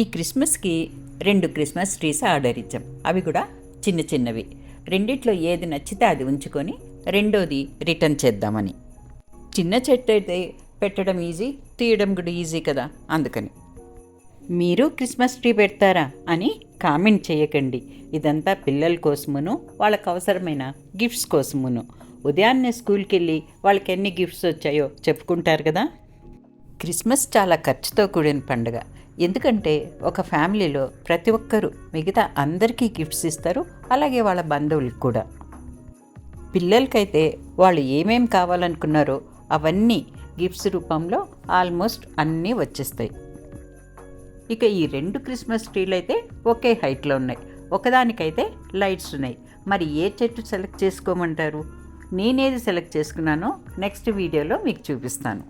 ఈ క్రిస్మస్కి 2 Christmas trees order ఇచ్చాం. అవి కూడా చిన్న చిన్నవి. రెండిట్లో ఏది నచ్చితే అది ఉంచుకొని రెండోది రిటర్న్ చేద్దామని. చిన్న చెట్టు అయితే పెట్టడం ఈజీ, తీయడం కూడా ఈజీ కదా, అందుకని. మీరు క్రిస్మస్ ట్రీ పెడతారా అని కామెంట్ చేయకండి. ఇదంతా పిల్లల కోసమును, వాళ్ళకు అవసరమైన గిఫ్ట్స్ కోసమును. ఉదయాన్నే స్కూల్కి వెళ్ళి వాళ్ళకి ఎన్ని గిఫ్ట్స్ వచ్చాయో చెప్పుకుంటారు కదా. క్రిస్మస్ చాలా ఖర్చుతో కూడిన పండుగ. ఎందుకంటే ఒక ఫ్యామిలీలో ప్రతి ఒక్కరూ మిగతా అందరికీ గిఫ్ట్స్ ఇస్తారు, అలాగే వాళ్ళ బంధువులకు కూడా. పిల్లలకైతే వాళ్ళు ఏమేం కావాలనుకున్నారో అవన్నీ గిఫ్ట్స్ రూపంలో ఆల్మోస్ట్ అన్నీ వచ్చేస్తాయి. ఇక ఈ 2 క్రిస్మస్ ట్రీలు అయితే ఒకే హైట్లో ఉన్నాయి. ఒకదానికైతే లైట్స్ ఉన్నాయి. మరి ఏ చెట్టు సెలెక్ట్ చేసుకోమంటారు? నేనేది సెలెక్ట్ చేసుకున్నానో నెక్స్ట్ వీడియోలో మీకు చూపిస్తాను.